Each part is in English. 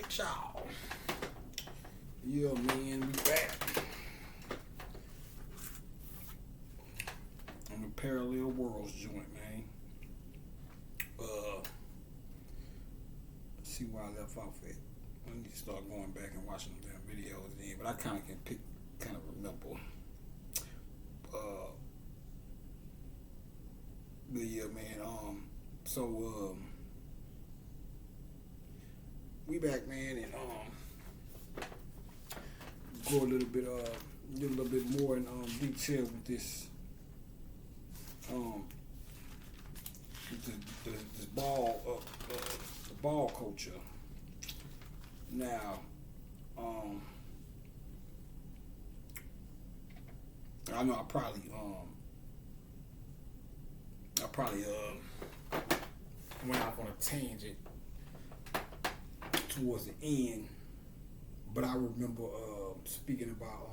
Ciao. Yeah, man, we back on the Parallel Worlds joint, man. See where I left off at. I need to start going back and watching them damn videos again, but I kind of can remember. But yeah, man. We back, man, and go a little bit more in detail with this this ball culture. Now, I know I probably went off on a tangent towards the end, but I remember speaking about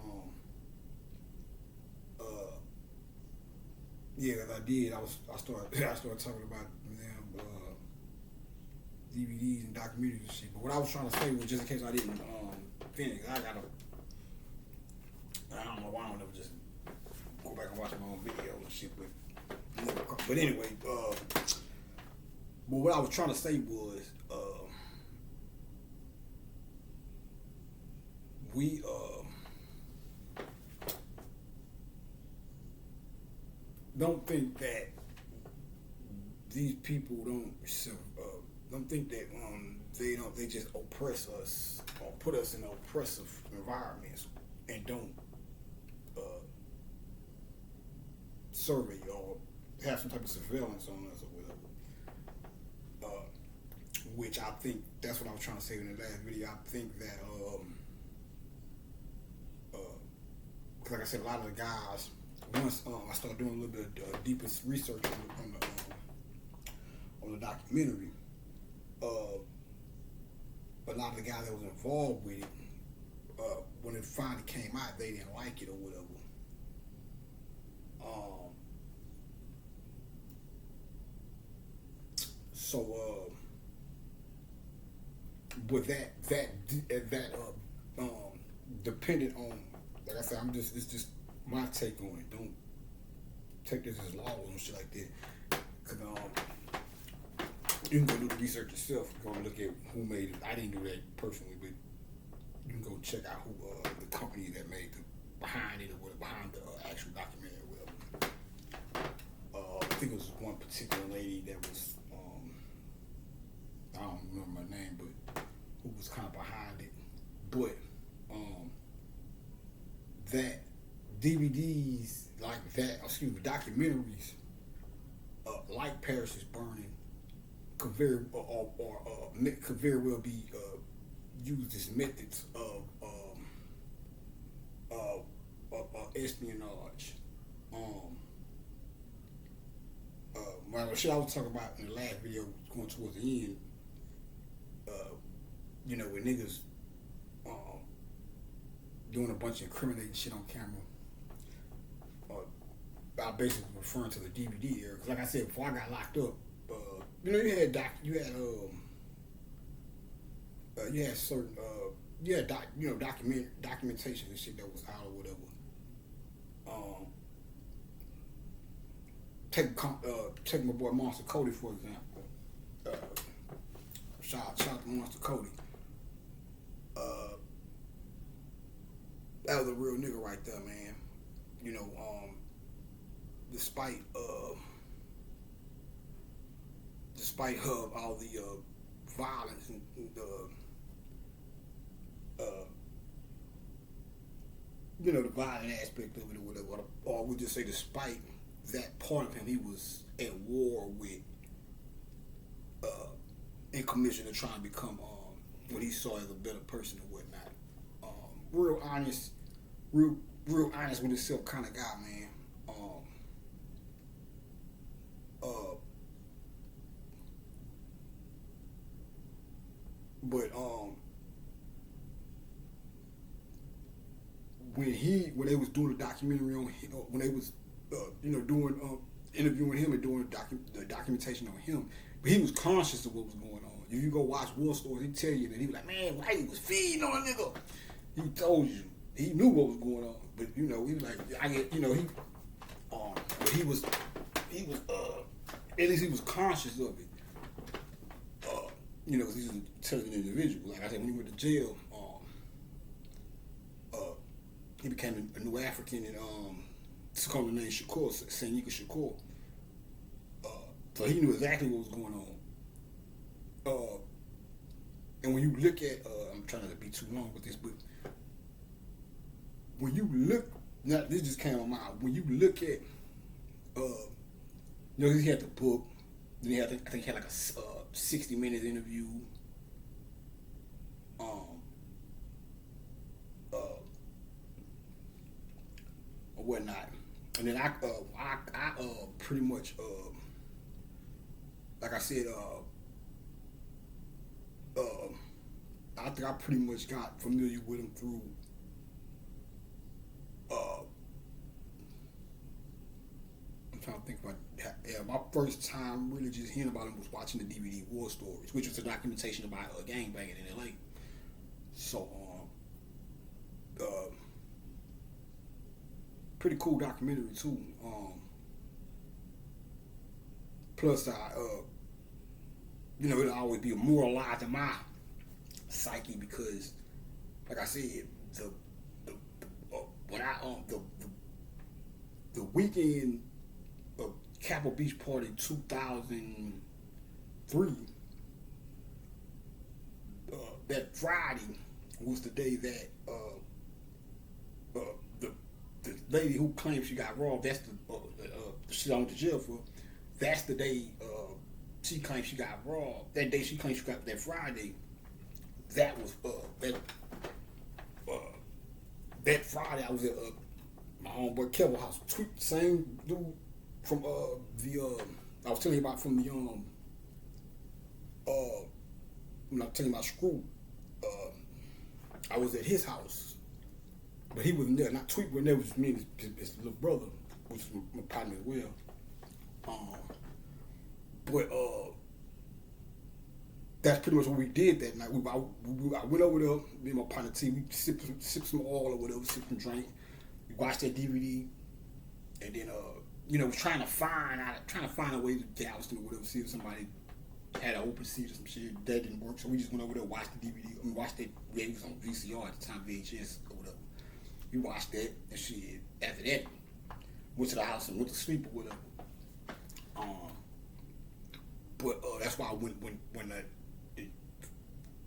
as I did, I started talking about them DVDs and documentaries and shit. But what I was trying to say was, just in case I didn't finish, I don't know why I don't ever just go back and watch my own videos and shit. But anyway, but what I was trying to say was, we don't think that these people don't think that they just oppress us or put us in oppressive environments and don't survey or have some type of surveillance on us or whatever. Which I think that's what I was trying to say in the last video. I think that like I said, a lot of the guys, once I started doing a little bit of deeper research on the documentary, a lot of the guys that was involved with it, when it finally came out, they didn't like it or whatever. But that dependent on, like I said, it's just my take on it. Don't take this as law and shit like that. Cause you can go do the research yourself. Go and look at who made it. I didn't do that personally, but you can go check out who the company that made behind it or whatever, behind the actual documentary or whatever. I think it was one particular lady that was I don't remember her name, but who was kind of behind it. But that DVDs like that, documentaries like Paris is Burning could very well be used as methods of espionage. Well, shit I was talking about in the last video, going towards the end, with niggas doing a bunch of incriminating shit on camera. I basically referring to the DVD era, because like I said, before I got locked up, documentation and shit that was out or whatever. Take my boy Monster Cody for example. Shout out to Monster Cody. That was a real nigga right there, man. Despite all the violence and the violent aspect of it or whatever, or we just say despite that part of him, he was at war with in commission to try and become what he saw as a better person and whatnot. Real honest with himself kind of guy, man. But when they was doing the documentary on him, when they was doing interviewing him and doing the documentation on him, But he was conscious of what was going on. If you go watch war stories, he tell you that he was like, man, Whitey was feeding on a nigga. He told you. He knew what was going on. But he was like, but he was at least he was conscious of it. Because he's an intelligent individual. Like I said, when he went to jail, he became a new African and took on the name Shakur, Sanyika Shakur. So he knew exactly what was going on. And when you look at, I'm trying not to be too long with this, but when you look, now this just came on my mind. When you look at, he had the book. Then he had, I think he had like a 60-minute interview. Or whatnot. And then I pretty much, like I said, I think I pretty much got familiar with him through I'm trying to think about my first time really just hearing about him was watching the DVD War Stories, which was a documentation about gangbanging in LA. So pretty cool documentary too. Plus it'll always be immortalized in my psyche because, like I said, the weekend of Capitol Beach Party 2003, that Friday was the day that the lady who claimed she got robbed, that's the shit I went to jail for. That's the day she claimed she got robbed. That day she claimed she got that Friday. That was that Friday I was at my homeboy Kevin house. Same dude from I was telling you about from the when I was telling you about Screw. I was at his house, but he wasn't there. Not Tweet, but there was me and his little brother, which was my partner as well. But that's pretty much what we did that night. I went over there, me and my partner T, we sipped some oil or whatever, sipped some drink. We watched that DVD, and then trying to find a way to Galveston or whatever, see if somebody had an open seat or some shit. That didn't work, so we just went over there, watched the DVD. We watched it. It was on VCR at the time, VHS or whatever. We watched that, and shit. After that, went to the house and went to sleep or whatever. But that's why when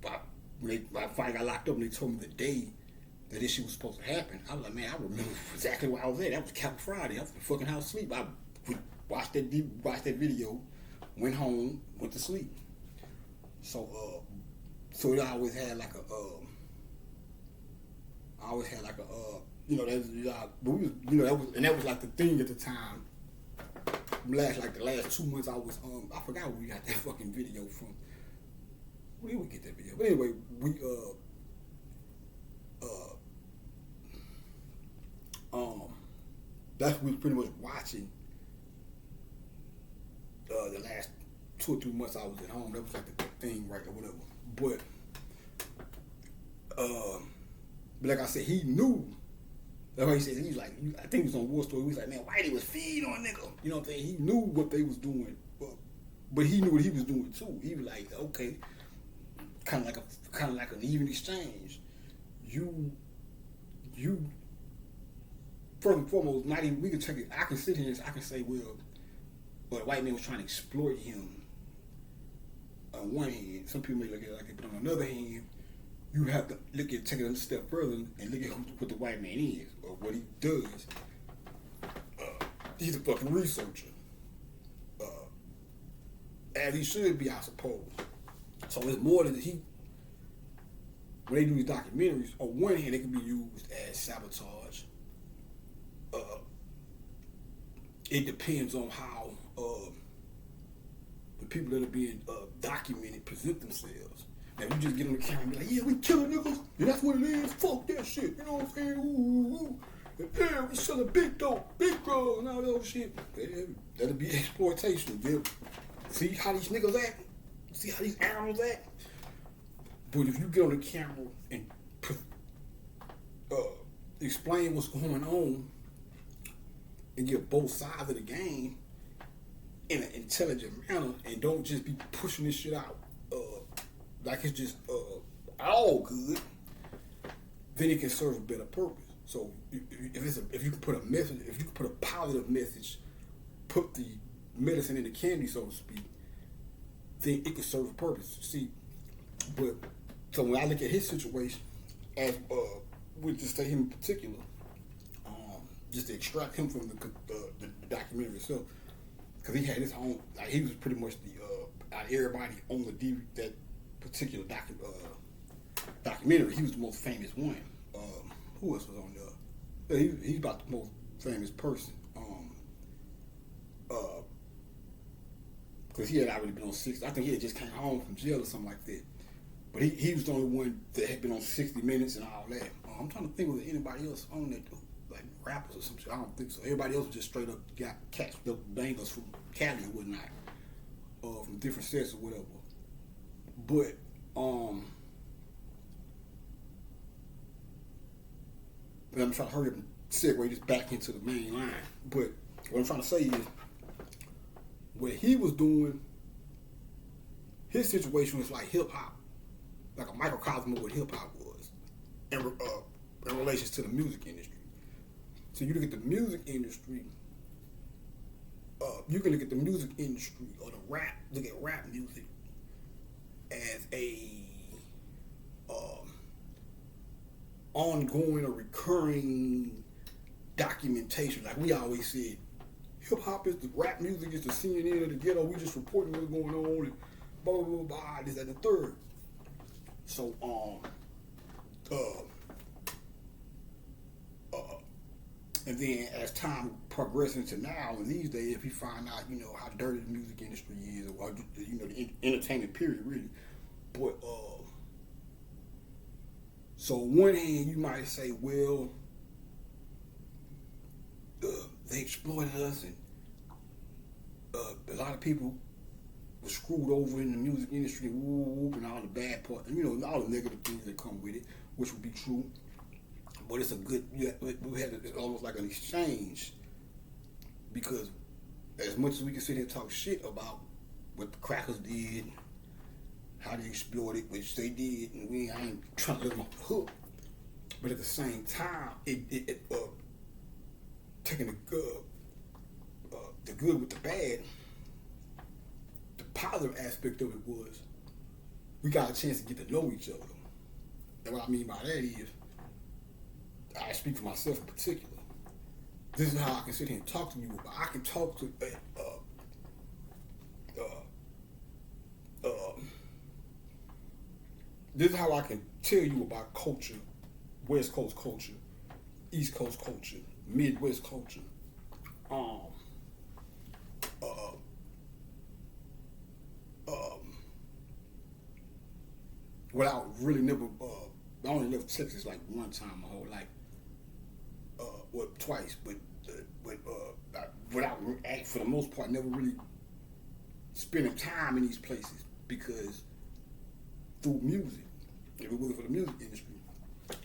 I finally got locked up and they told me the day that this shit was supposed to happen, I was like, man, I remember exactly where I was at. That was Capitol Friday. I was in the fucking house asleep. We watched that video, went home, went to sleep. So it always had like that was like the thing at the time. The last 2 months I was I forgot where we got that fucking video from. Where did we get that video? But anyway, we that's what we was pretty much watching the last 2 or 3 months I was at home. That was like the thing, right, or whatever. But like I said, he knew. That's why he said, he was like, I think he was on War Story. He was like, man, Whitey was feeding on a nigga. You know what I'm saying? He knew what they was doing, but he knew what he was doing too. He was like, okay, kind of like an even exchange. You first and foremost, not even we can take it. I can sit here and I can say, well, the white man was trying to exploit him. On one hand, some people may look at it like that, but on the other hand, you have to take it a step further and look at what the white man is or what he does. He's a fucking researcher, as he should be, I suppose. So it's more than when they do these documentaries. On one hand, they can be used as sabotage. It depends on how the people that are being documented present themselves. Now, you just get on the camera and be like, yeah, we killing niggas, and that's what it is, fuck that shit, you know what I'm saying, ooh. And yeah, we selling big dope, big drugs, and all that shit. That'll be exploitation. See how these niggas act? See how these animals act? But if you get on the camera and uh, explain what's going on and give both sides of the game in an intelligent manner and don't just be pushing this shit out like it's just all good, then it can serve a better purpose. So if you can put a message, if you can put a positive message, put the medicine in the candy, so to speak, then it can serve a purpose. See, but so when I look at his situation, as with just him in particular, just to extract him from the documentary itself, because he had his own, like he was pretty much the out of everybody on that particular documentary, he was the most famous one. Who else was on there? He's about the most famous person. Because he had already been on 60. I think he had just came home from jail or something like that. But he was the only one that had been on 60 Minutes and all that. I'm trying to think, was there anybody else on that, like rappers or some shit? I don't think so. Everybody else was just straight up got cats, the bangers from Cali or whatnot, from different sets or whatever. But I'm trying to hurry up and segue this back into the main line. But what I'm trying to say is, what he was doing, his situation was like hip hop, like a microcosm of what hip hop was, in relation to the music industry. So you look at the music industry, you can look at the music industry or look at rap music as a ongoing or recurring documentation. Like we always said, hip hop is the rap music is the CNN of the ghetto. We just reporting what's going on and blah blah blah blah. This and the third. So and then as time progresses to now and these days, if you find out, how dirty the music industry is, or the entertainment period really, but so on one hand you might say, well, they exploited us, and a lot of people were screwed over in the music industry, and all the bad parts, and all the negative things that come with it, which would be true. But it's a good, it's almost like an exchange, because as much as we can sit here and talk shit about what the crackers did, how they exploited, which they did, and I ain't trying to let them off the hook, but at the same time, it taking the good with the bad, the positive aspect of it was we got a chance to get to know each other. And what I mean by that is, I speak for myself in particular. This is how I can sit here and talk to you about. I can talk to this is how I can tell you about culture, West Coast culture, East Coast culture, Midwest culture, without really never. I only left Texas like one time my whole life, twice, but without, for the most part, never really spending time in these places, because through music, if it wasn't for the music industry,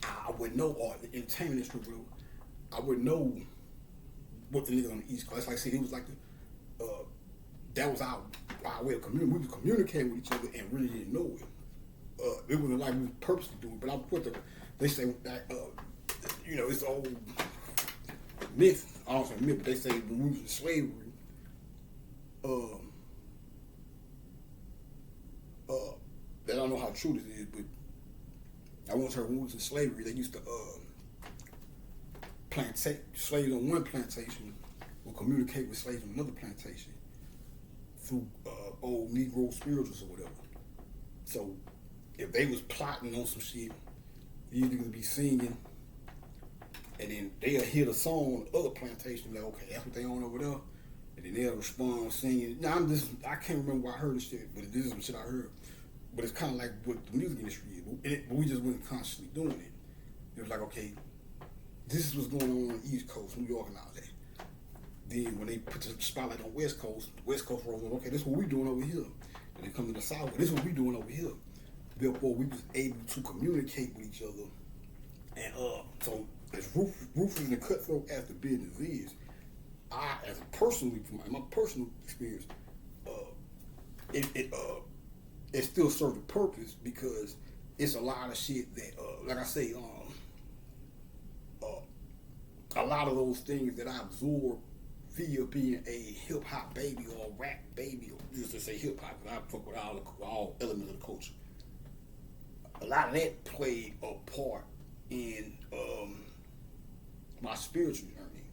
I wouldn't know, or the entertainment industry, I wouldn't know what the niggas on the East Coast. Like I said, it was like that was our way of communicating. We was communicating with each other and really didn't know it. It wasn't like we was purposely doing it, but I put they say that it's old myth. I don't say myth, but they say when we was in slavery, I don't know how true this is, but I once heard when we was in slavery, they used to slaves on one plantation will communicate with slaves on another plantation through old Negro spirituals or whatever. So if they was plotting on some shit, these niggas would be singing, and then they'll hear the song on the other plantation, like, okay, that's what they on over there, and then they'll respond singing. Now I can't remember where I heard this shit, but this is some shit I heard. But it's kind of like what the music industry is, but we just wasn't consciously doing it. It was like, okay, this is what's going on the East Coast, New York and all that. then when they put the spotlight on West Coast rolls on, okay, this is what we doing over here. And they come to the South, this is what we doing over here. Therefore, we was able to communicate with each other. And so as ruthless and cutthroat as the business is, I, as a personally, from my personal experience, it still serves a purpose because it's a lot of shit that, like I say, a lot of those things that I absorb via being a hip hop baby or a rap baby, or just to say hip hop, because I fuck with all elements of the culture. A lot of that played a part in my spiritual journey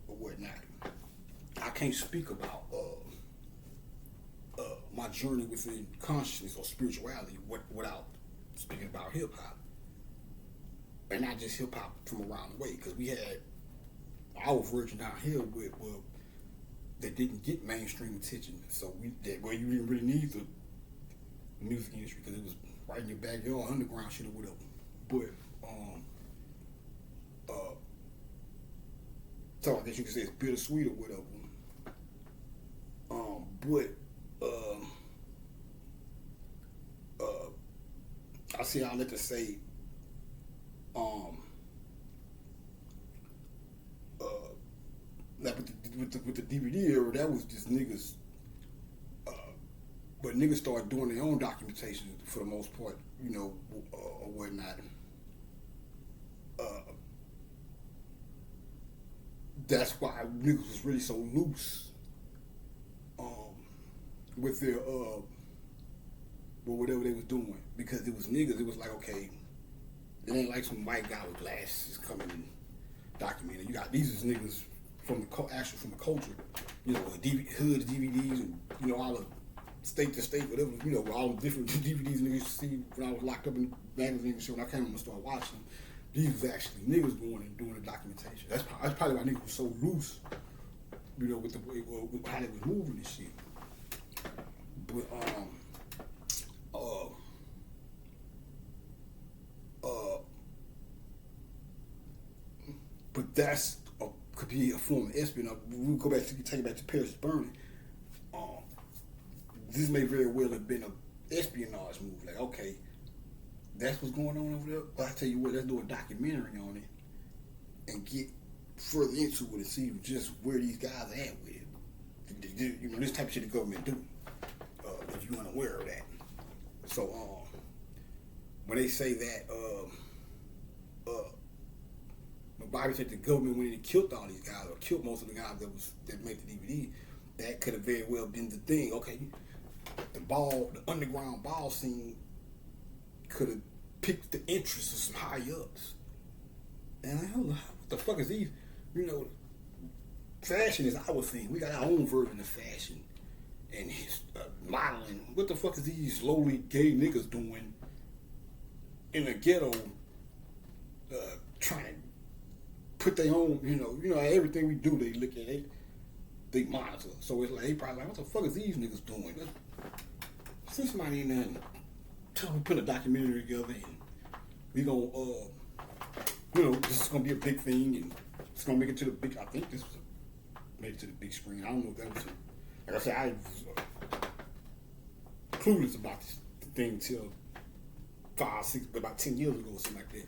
or whatnot. I can't speak about my journey within consciousness or spirituality without speaking about hip hop, and not just hip hop from around the way. Because we had our version down here that didn't get mainstream attention, so you didn't really need the music industry because it was right in your backyard, underground shit or whatever. But so I guess you could say it's bittersweet or whatever. I see I let to say like with the DVD era, that was just niggas. But niggas started doing their own documentation for the most part, or whatnot. That's why niggas was really so loose with their whatever they was doing, because it was niggas. It was like, okay, it ain't like some white guy with glasses coming and documenting. You got these is niggas from the culture, hoods, DVDs, and all the state to state, whatever, all the different DVDs niggas see when I was locked up in magazines and shit. When I came home and started watching them, these was actually niggas going and doing the documentation. That's probably why niggas was so loose, with the way with how they was moving and shit. But that's could be a form of espionage. We'll take it back to Paris Burning. This may very well have been an espionage move. Like, okay, that's what's going on over there. But I tell you what, let's do a documentary on it and get further into it and see just where these guys are at with it. This type of shit the government do. If you're unaware of that. So, when they say that, when Bobby said the government went in and killed all these guys, or killed most of the guys that made the DVD, that could have very well been the thing. Okay, the underground ball scene could have piqued the interest of some high ups. And what the fuck is these? Fashion is our thing. We got our own version of fashion and modeling. What the fuck is these lowly gay niggas doing in the ghetto, trying to put their own, everything we do, they look at it, they monitor. So it's like, they probably like, what the fuck is these niggas doing? Send somebody in there and tell them we put a documentary together and we gonna, this is gonna be a big thing and it's gonna make it to the big, I think this was made it to the big screen. I don't know if that was, like I said, I was clueless about this thing until about 10 years ago or something like that.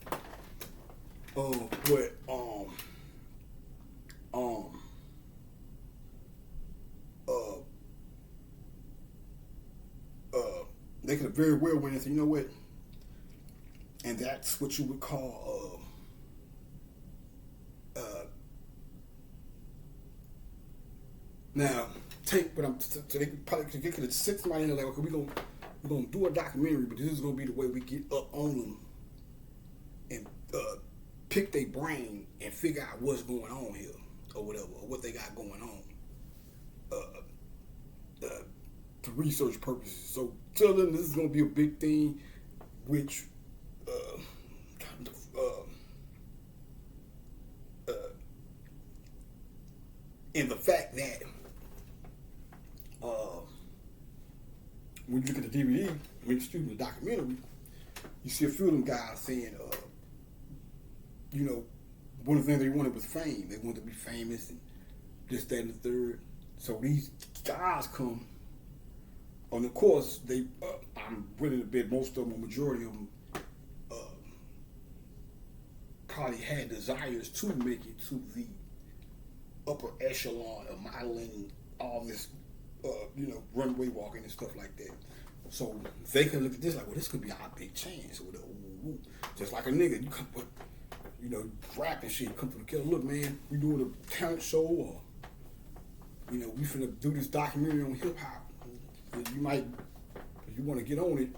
They could have very well went and said, you know what? And that's what you would call now take what I'm so they could have sent somebody in there like, okay, we're gonna do a documentary, but this is gonna be the way we get up on them and pick their brain and figure out what's going on here or whatever, or what they got going on for research purposes. So tell them this is going to be a big thing, which in the fact that when you look at the DVD, the documentary, you see a few of them guys saying, one of the things they wanted was fame. They wanted to be famous, and this, that, and the third. So these guys come, and of course they. I'm willing to bet most of them, a majority of them, probably had desires to make it to the upper echelon of modeling, all this, runway walking and stuff like that. So they could look at this like, well, this could be our big chance. Or just like a nigga, you come, rap and shit, come to the killer. Look, man, we doing a talent show, or we finna do this documentary on hip hop. You might, if you want to get on it,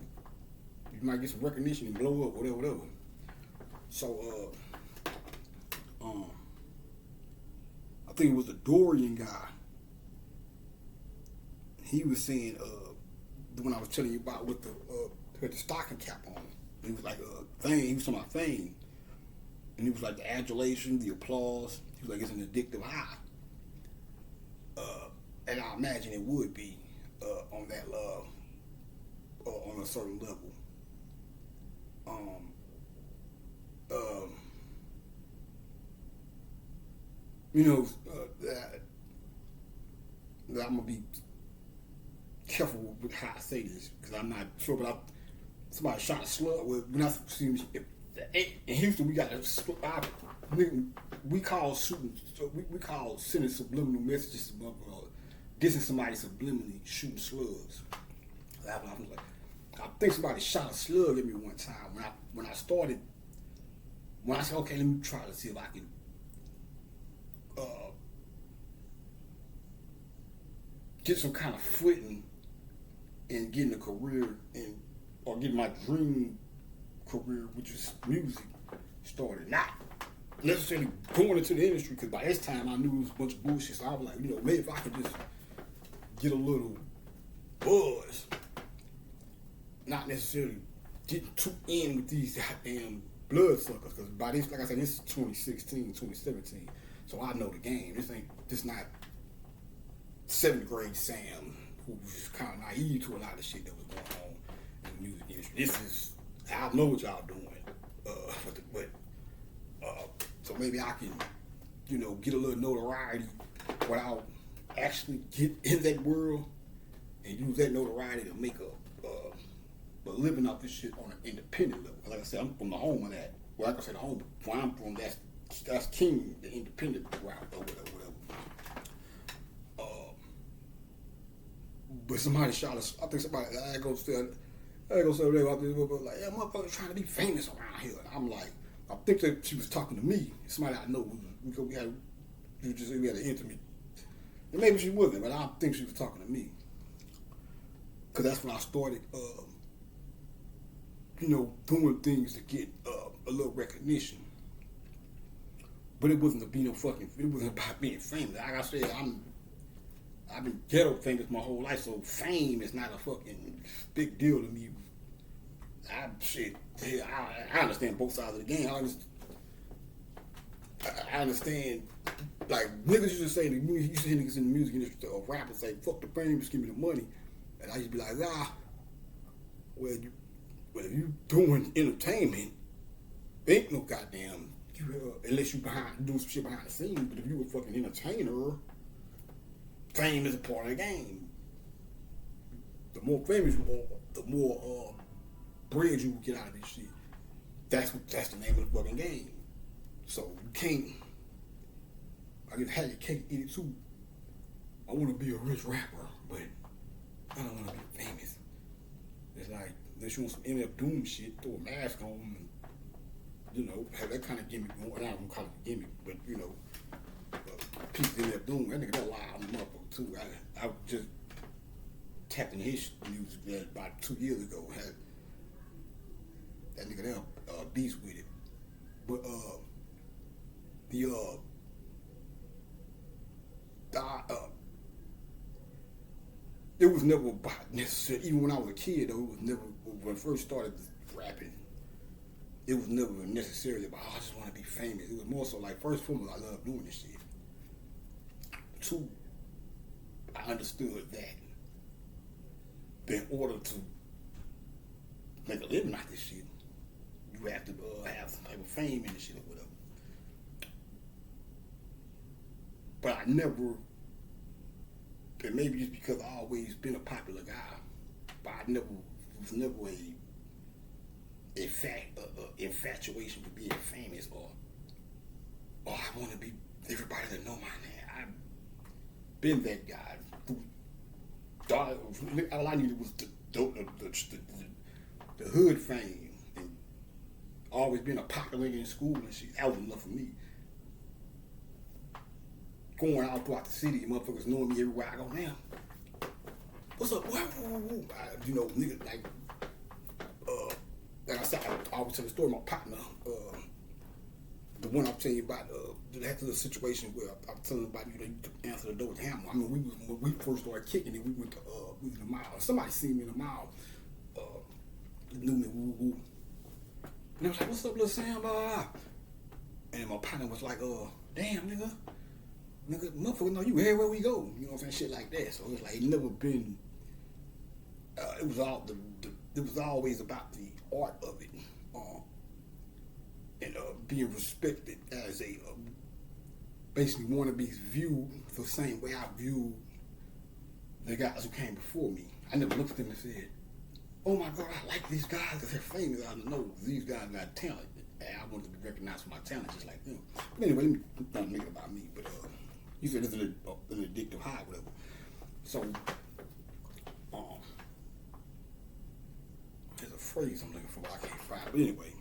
you might get some recognition and blow up, whatever. So, I think it was the Dorian guy. He was saying, when I was telling you about with the had the stocking cap on, he was like fame. He was talking about fame, and he was like the adulation, the applause. He was like, it's an addictive high, and I imagine it would be on that on a certain level. That I'm gonna be careful with how I say this because I'm not sure, but somebody shot a slug. When I see in Houston, we got we call shooting, we call sending subliminal messages, dissing somebody subliminally, shooting slugs. I think somebody shot a slug at me one time when I said, okay, let me try to see if I can get some kind of footing in getting a career or getting my dream career, which is music, started. Not necessarily going into the industry, because by this time I knew it was a bunch of bullshit. So I was like, maybe if I could just get a little buzz, not necessarily getting too in with these goddamn bloodsuckers, because by this, like I said, this is 2016, 2017, so I know the game. This not 7th grade Sam, who was kind of naive to a lot of shit that was going on in the music industry. This is, I know what y'all doing, so maybe I can, get a little notoriety without actually get in that world and use that notoriety to make a living off this shit on an independent level. Like I said, I'm from the home of that. Well, like I said, the home where I'm from, that's king, the independent route or whatever. But somebody shot us. I think somebody, I go say there out there, like, yeah, motherfucker trying to be famous around here. And I'm like, I think that she was talking to me. Somebody I know, because we had an intimate. And maybe she wasn't, but I think she was talking to me. Because that's when I started, doing things to get a little recognition. But it wasn't it wasn't about being famous. Like I said, I've been ghetto famous my whole life, so fame is not a fucking big deal to me. I understand both sides of the game. I understand, like, niggas used to say, you used to hear niggas in the music industry or rappers say, fuck the fame, just give me the money. And I used to be like, well, if you doing entertainment, ain't no goddamn, unless you doing some shit behind the scenes, but if you a fucking entertainer, fame is a part of the game. The more famous you are, the more bread you will get out of this shit. That's the name of the fucking game. So you can't. I just had your cake, eat it too. I want to be a rich rapper, but I don't want to be famous. It's like, unless you want some MF Doom shit, throw a mask on and, have that kind of gimmick going. I don't call it a gimmick, but piece of MF Doom, that nigga that loud motherfucker too. I just tapped in his music about 2 years ago. Had that nigga there beast with it. But it was never about necessarily, even when I was a kid though, it was never, when I first started rapping, it was never necessarily about, I just want to be famous. It was more so like, first and foremost, I love doing this shit. 2, I understood that in order to make a living out this shit, you have to have some type of fame in this shit or whatever. but I never. And maybe just because I always been a popular guy, but I never was never a infatuation with being famous or I want to be everybody to know my name. I've been that guy. All I needed was the hood fame and always being a popular in school and shit. That was enough for me. Going out throughout the city, motherfuckers knowing me everywhere I go now. What's up, boy? You know, nigga, like I said, I always tell the story of my partner, the one I'm telling you about, that little situation where I'm telling you about, you know, you could answer the door with hammer. I mean, when we first started kicking it, we went to the mall. Somebody seen me in the mall, knew me, woo woo. And I was like, what's up, little Sam? And my partner was like, damn, nigga, motherfucker, know you everywhere we go. You know what I'm saying? Shit like that. So it's like, it never been, it was always about the art of it. And being respected as a, basically want to be viewed the same way I viewed the guys who came before me. I never looked at them and said, oh my God, I like these guys because they're famous. I know these guys got talent. And I wanted to be recognized for my talent just like them. But anyway, let me not make it about me. But you said it's an addictive high, whatever. So, there's a phrase I'm looking for, but I can't find it. But anyway,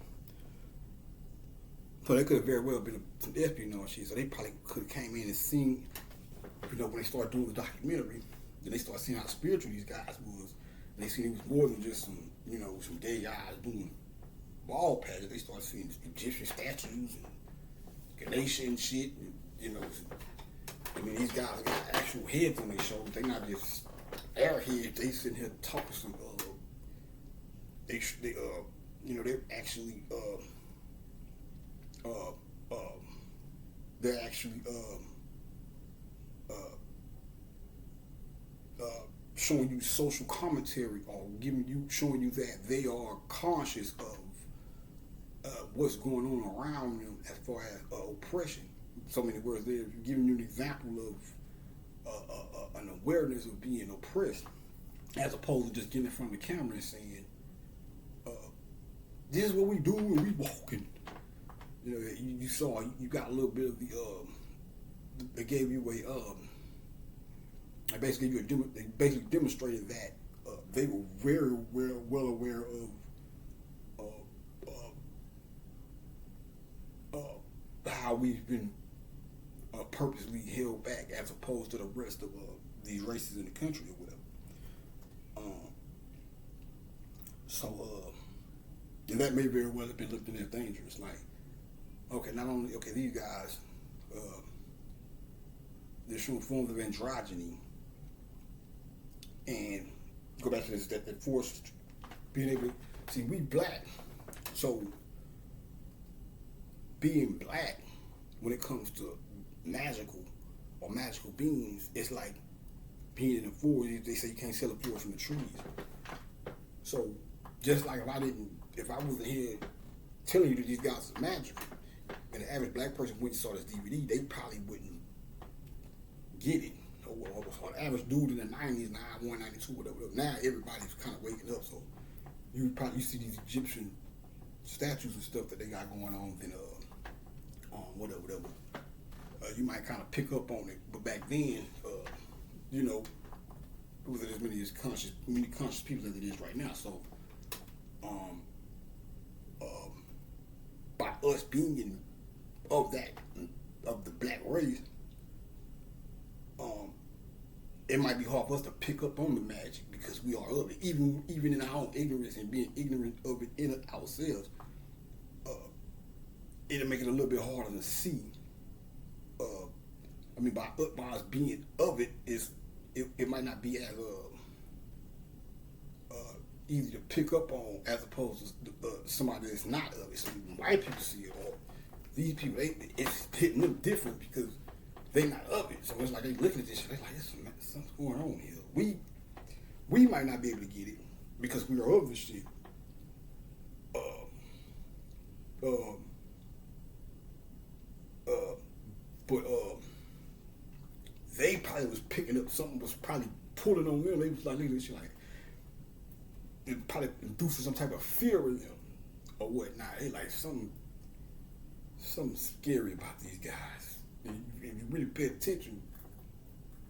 so they could have very well been some espionage shit. So they probably could have came in and seen, you know, when they started doing the documentary, then they started seeing how spiritual these guys was. And they seen it was more than just some, you know, some gay guys doing ball patches. They started seeing Egyptian statues and Ganesha shit. And, you know, I mean, these guys got actual heads on their shoulders. They're not just airheads. They sitting here talking some, you know, they're actually, they're actually showing you social commentary or showing you that they are conscious of what's going on around them as far as oppression. So many words, they're giving you an example of an awareness of being oppressed, as opposed to just getting in front of the camera and saying, "This is what we do when we walking." You know, you saw, you got a little bit of the, they gave you they basically demonstrated that they were very well aware of how we've been purposely held back as opposed to the rest of these races in the country or whatever. And that may very well have been looked at as dangerous. Like, okay, not only, these guys, they're showing forms of androgyny, and go back to this, that force being able to, see, we black, so being black, when it comes to magical beings, it's like being in the forest. They say you can't sell a forest from the trees. So just like if I wasn't here telling you that these guys are magical, and the average black person went and saw this DVD, they probably wouldn't get it. Or the average dude in the 90s, 91, 92, whatever. Now everybody's kind of waking up, so you see these Egyptian statues and stuff that they got going on, and whatever. You might kind of pick up on it, but back then, you know, it wasn't as many conscious people as it is right now. So, by us being of the black race, it might be hard for us to pick up on the magic because we are of it, even in our own ignorance and being ignorant of it in ourselves. It'll make it a little bit harder to see. I mean, by us being of it, it might not be as easy to pick up on as opposed to somebody that's not of it. So white people see it, or these people, it's hitting them different because they not of it. So it's like they looking at this shit, they're like, something's going on here. We might not be able to get it because we are of the shit. But probably was picking up something, was probably pulling on them. They was like, this shit like, it probably induces some type of fear in them or whatnot. They like something scary about these guys. And if you really pay attention,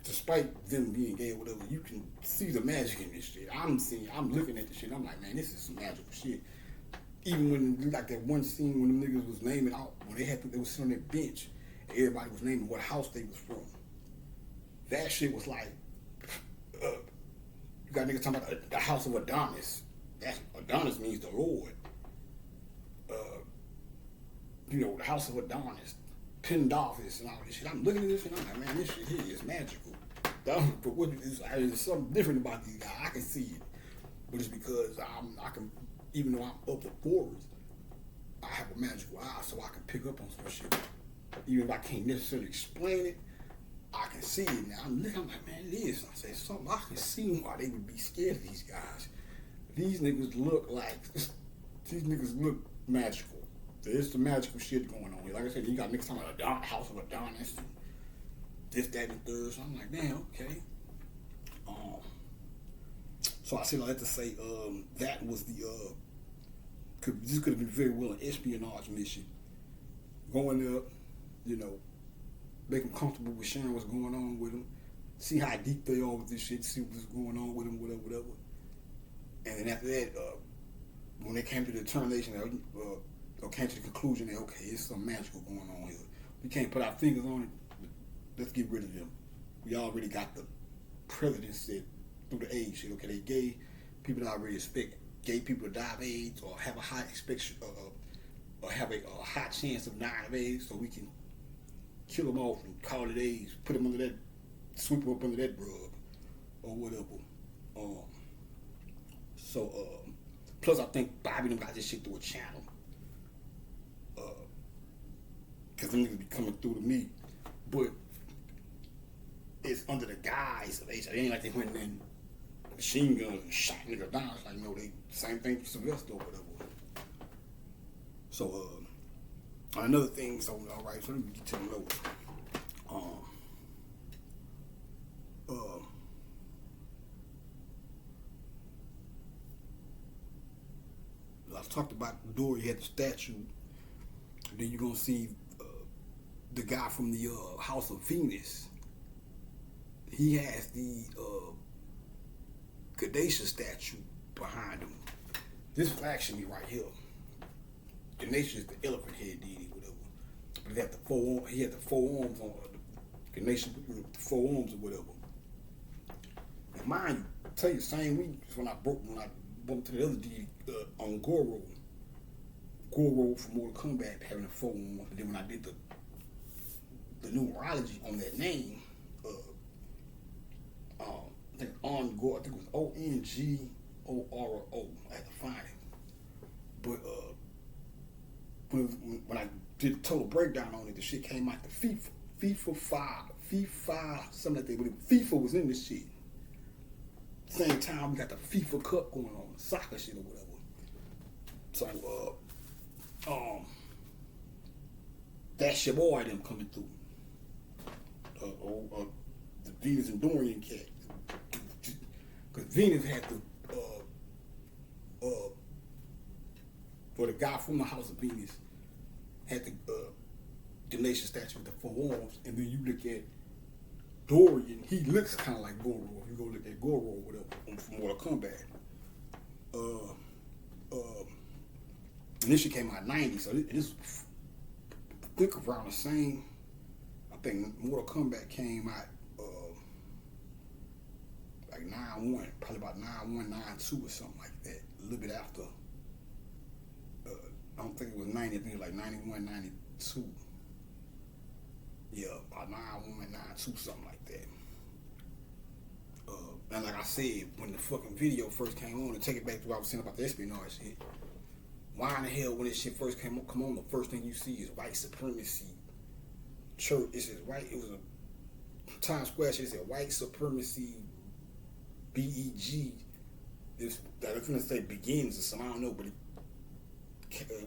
despite them being gay or whatever, you can see the magic in this shit. I'm looking at this shit, I'm like, man, this is some magical shit. Even when, like that one scene when them niggas was naming out, when they was sitting on that bench, and everybody was naming what house they was from. That shit was like, you got niggas talking about the house of Adonis. Adonis means the Lord. The house of Adonis, Pendarvis and all this shit. I'm looking at this and I'm like, man, this shit here is magical. But there's something different about these guys. I can see it, but it's because I can, even though I'm of the forest, I have a magical eye, so I can pick up on some shit. Even if I can't necessarily explain it, I can see it now. I'm like, man, it is. I say something. I can see why they would be scared of these guys. These niggas look magical. There's some magical shit going on here. Like I said, you got niggas talking about house of Adonis and this, that, and the third. So I'm like, damn, okay. So I said all that to say that was this could have been very well an espionage mission. Going up, make them comfortable with sharing what's going on with them, see how deep they are with this shit, see what's going on with them, whatever. And then after that, when they came to the determination, or came to the conclusion that, okay, there's something magical going on here. We can't put our fingers on it. Let's get rid of them. We already got the president said through the AIDS shit. Okay, they gay people already expect gay people to die of AIDS or have a high expectation or have a high chance of dying of AIDS, so we can kill them off and call it AIDS, put them under that, sweep them up under that rug or whatever. Plus I think Bobby them got this shit through a channel. Because them niggas be coming through to me. But it's under the guise of HIV. It ain't like they went in machine guns and shot niggas down. It's like, no, they same thing for Sylvester or whatever. So, another thing, so alright, so let me get to the notes. I talked about the door, you had the statue. Then you're gonna see the guy from the House of Venus. He has the Ganesha statue behind him. This is actually right here. Ganesha is the elephant head deity, whatever. But he had the four arms on Ganesha, the four arms or whatever. And mind you, I tell you, the same week when I bumped to the other deity on Goro from Mortal Kombat having a four arms. And then when I did the numerology on that name, I think it was ONGORO. I had to find it. But when I did the total breakdown on it, the shit came out to FIFA 5, something like that. FIFA was in this shit. Same time we got the FIFA Cup going on, soccer shit or whatever. So that's your boy them coming through. The Venus and Dorian cat. Because Venus had or the guy from the House of Venus had the Ganesha statue with the four arms, and then you look at Dorian, he looks kind of like Goro. If you go look at Goro or whatever from Mortal Kombat. And this shit came out in 90, so this I think around the same. I think Mortal Kombat came out like 9-1, probably about 9-1, 9-2 or something like that. A little bit after. I don't think it was 90, I think it was like 91, 92. Yeah, about 9-1, 9-2, something like that. And like I said, when the fucking video first came on, to take it back to what I was saying about the espionage shit, why in the hell when this shit first come on, the first thing you see is white supremacy church. It says white, it was a Times Square shit, it said white supremacy BEG. I was gonna say begins or something, I don't know, but it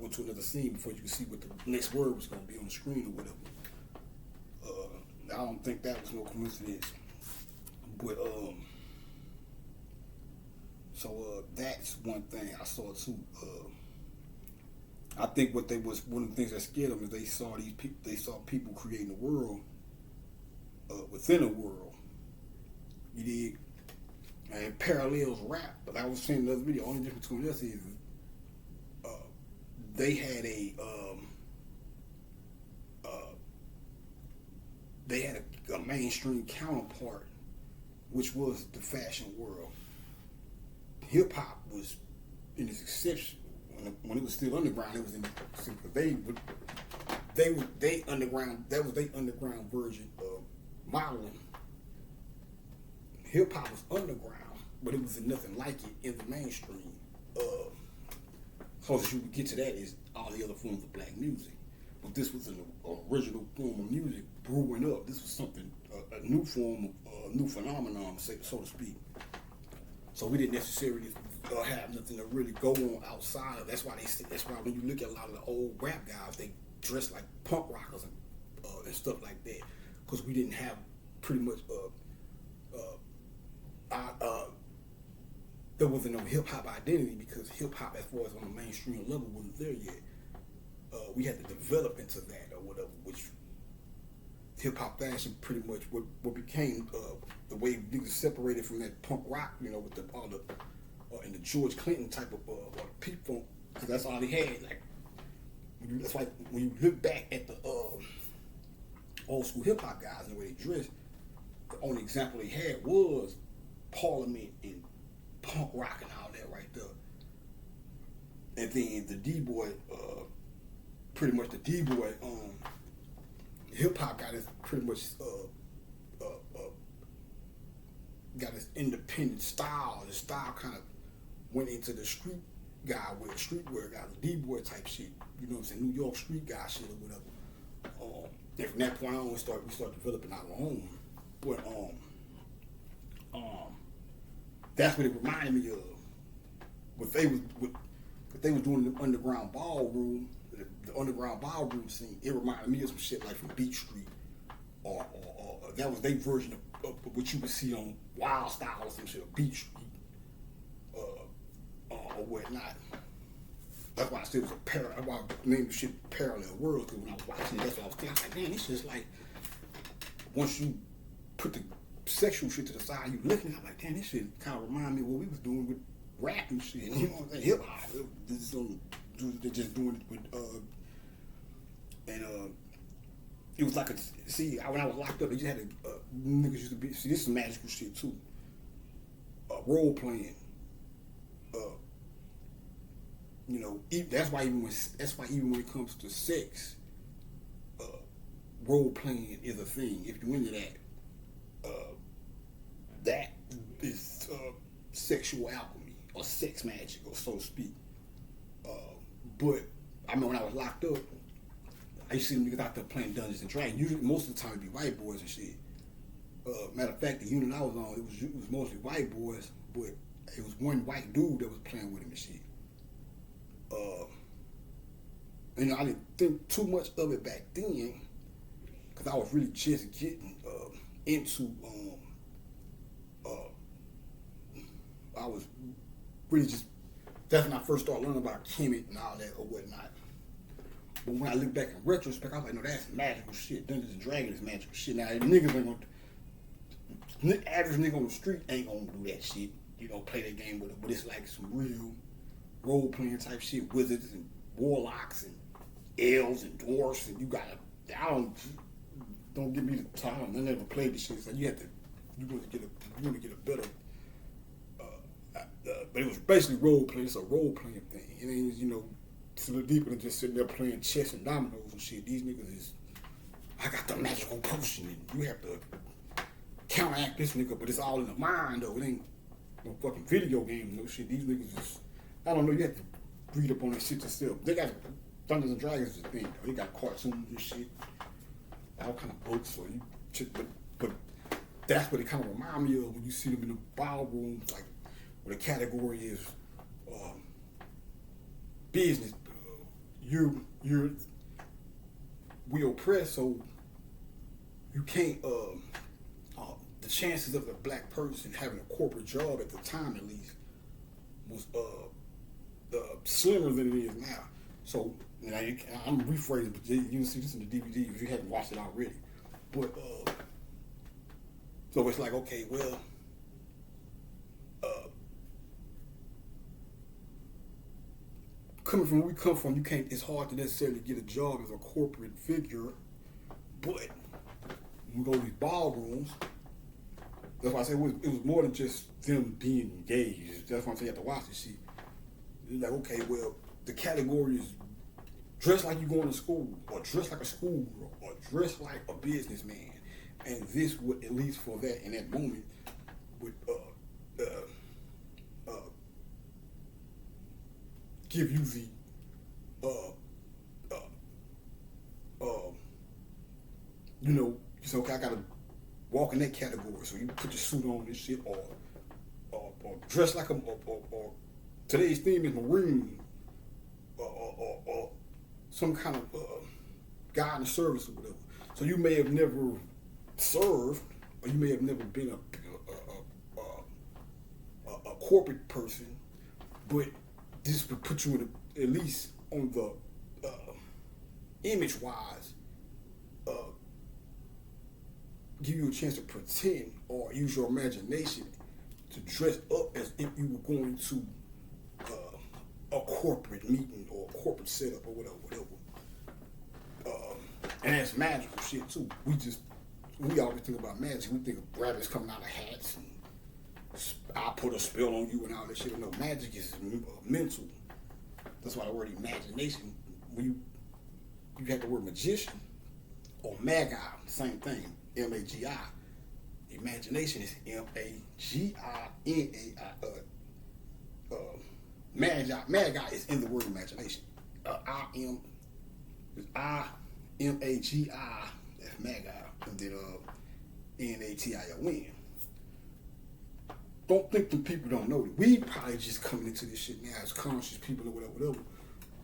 went to another scene before you could see what the next word was gonna be on the screen or whatever. I don't think that was no coincidence. But that's one thing I saw too. I think what they was one of the things that scared them is they saw these people. They saw people creating a world within a world. You dig? And parallels rap. But I was saying in another video. Only difference between us is they had a mainstream counterpart, which was the fashion world. Hip hop was in its exception when it was still underground. It was in they underground. That was their underground version of modeling. Hip hop was underground, but it was nothing like it in the mainstream. Closest you would get to that is all the other forms of black music. But this was an original form of music brewing up. This was something, a new form, a new phenomenon, so to speak. So we didn't necessarily have nothing to really go on outside of. That's why when you look at a lot of the old rap guys, they dress like punk rockers and stuff like that, because we didn't have pretty much there wasn't no hip hop identity, because hip hop, as far as on the mainstream level, wasn't there yet. We had to develop into that or whatever, which hip hop fashion pretty much what became the way niggas separated from that punk rock, with all the and the George Clinton type of peep funk, because that's all he had. Like that's like when you look back at the old school hip hop guys and the way they dressed, the only example they had was Parliament and punk rock and all that right there. And then the D-boy, pretty much the D-boy, hip hop got his pretty much got his independent style. The style kind of went into the street guy with the streetwear guy, the D-boy type shit. You know what I'm saying? New York street guy shit or whatever. And from that point on, we start developing our own. But that's what it reminded me of. What they was doing in the underground ballroom, the underground ballroom scene. It reminded me of some shit like from Beat Street, or that was their version of what you would see on Wild Style or some shit, or Beat Street, or whatnot. That's why I said it was a parallel. That's why I named the shit Parallel Worlds, because when I was watching it, that's what I was thinking. I was like, man, this is like, once you put the sexual shit to the side, you looking at it, I'm like, damn, this shit kind of remind me of what we was doing with rap and shit. You know what I'm saying? Hip hop. They're just doing it with, it was like when I was locked up, they just had niggas used to be, this is magical shit too. Role playing. That's why even when it comes to sex, role playing is a thing. If you're into that, that is sexual alchemy or sex magic, or so to speak. But I remember when I was locked up, I used to see them niggas out there playing Dungeons and Dragons. Usually, most of the time, it'd be white boys and shit. Matter of fact, the unit I was on, it was mostly white boys, but it was one white dude that was playing with him and shit. I didn't think too much of it back then, because I was really just getting into. I was really just. That's when I first started learning about Kemet and all that or whatnot. But when I look back in retrospect, I was like, no, that's magical shit. Dungeons and Dragons is magical shit. Now, niggas ain't gonna. Average nigga on the street ain't gonna do that shit. Play that game with it. But it's like some real role playing type shit. Wizards and warlocks and elves and dwarfs, and you gotta. Don't give me the time. I never played this shit. So you want to get a better. But it was basically role playing. It's a role playing thing. It ain't it's a little deeper than just sitting there playing chess and dominoes and shit. These niggas is, I got the magical potion, and you have to counteract this nigga, but it's all in the mind though. It ain't no fucking video game, no shit. These niggas is, I don't know. You have to read up on that shit yourself. They got Dungeons and Dragons is a thing though. They got cartoons and shit, all kind of books. So but that's what it kind of remind me of when you see them in the ballrooms, like where the category is business. We oppress, so you can't. the chances of a black person having a corporate job at the time, at least, was slimmer than it is now. So, you know, I'm rephrasing, but you can see this in the DVD if you haven't watched it already. But so it's like, okay, well, coming from where we come from, you can't. It's hard to necessarily get a job as a corporate figure, but when we go to these ballrooms. That's why I say it was more than just them being engaged. That's why I'm saying you have to watch this shit. It's like, okay, well, the category is dress like you going to school, or dress like a schoolgirl, or dress like a businessman. And this would, at least for that, in that moment, would give you the you know, you say, okay, I gotta walk in that category. So you put your suit on and shit, or dress like a, or today's theme is Marine, or some kind of guy in the service or whatever. So you may have never served, or you may have never been a corporate person, but this would put you in at least on the image-wise, give you a chance to pretend or use your imagination to dress up as if you were going to a corporate meeting or a corporate setup or whatever. And that's magical shit too. We always think about magic. We think of rabbits coming out of hats and I'll put a spell on you and all that shit. No, magic is mental. That's why the word imagination, when you have the word magician or magi, same thing, M-A-G-I. Imagination is M-A-G-I-N-A-I. Magi is in the word imagination. I-M-A-G-I, that's magi. And then N-A-T-I-O-N. Don't think the people don't know that. We probably just coming into this shit now as conscious people or whatever.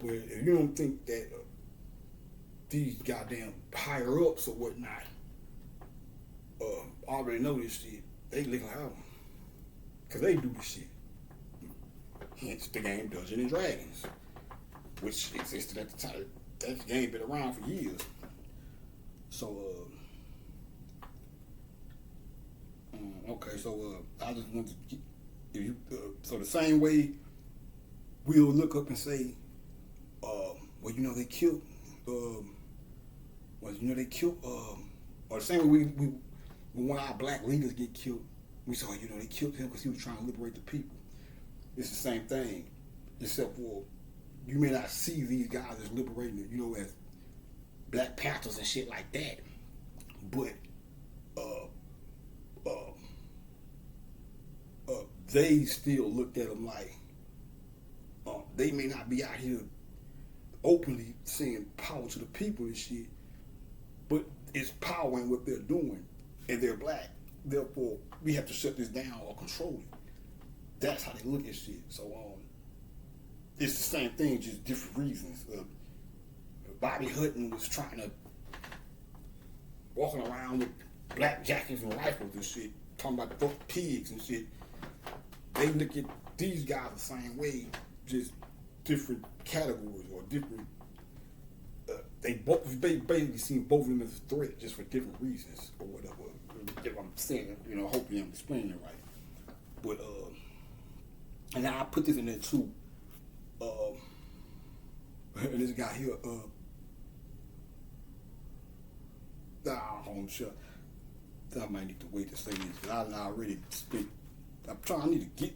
But if you don't think that these goddamn higher ups or whatnot already know this shit, they look like, oh, because they do this shit. Hence the game Dungeons and Dragons, which existed at the time. That game been around for years. So, okay, so I just want to get, if you, so the same way we'll look up and say, well, you know they killed, or the same way we when one of our black leaders get killed, we say, you know, they killed him because he was trying to liberate the people. It's the same thing, except for you may not see these guys as liberating it, you know, as Black Panthers and shit like that, but they still looked at them like they may not be out here openly saying power to the people and shit, but it's power in what they're doing, and they're black. Therefore, we have to shut this down or control it. That's how they look at shit. So it's the same thing, just different reasons. Bobby Hutton was trying to walking around with black jackets and rifles and shit, talking about fuck pigs and shit. They look at these guys the same way, just different categories or different. They basically see both of them as a threat, just for different reasons or whatever. If I'm saying, you know, hopefully I'm explaining it right. But and I put this in there too. And this guy here, I'm sure I might need to wait to say this because I already spent. I need to get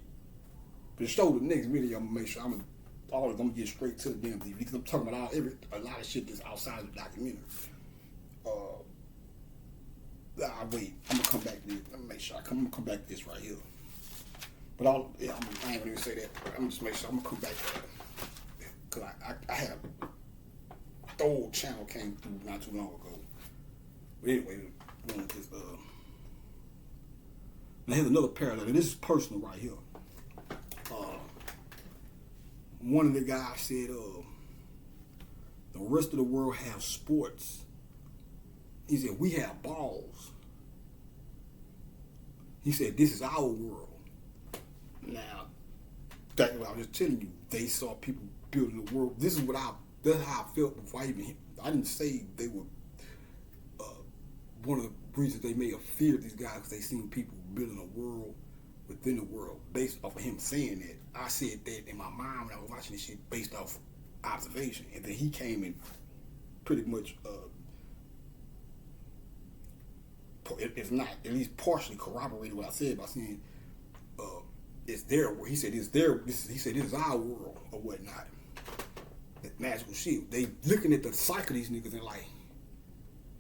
to show the next video. I'm gonna make sure I'm gonna get straight to the damn DVD because I'm talking about a lot of shit that's outside of the documentary. Wait, I'm gonna come back to this. Let me make sure I'm gonna come back to this right here. But I ain't gonna even say that. I'm gonna just make sure I'm gonna come back to that because I had a old channel came through not too long ago. But anyway, now here's another parallel, and this is personal right here. One of the guys said, the rest of the world have sports. He said, we have balls. He said, "This is our world." Now, that's what I was just telling you. They saw people building the world. That's how I felt before I didn't say they were one of the reasons they may have feared these guys because they seen people building a world within the world based off of him saying that. I said that in my mind when I was watching this shit based off observation, and then he came and pretty much, if not at least partially corroborated what I said by saying it's their world. He said it's their. He said this is our world or whatnot. That magical shit. They looking at the cycle of these niggas and like,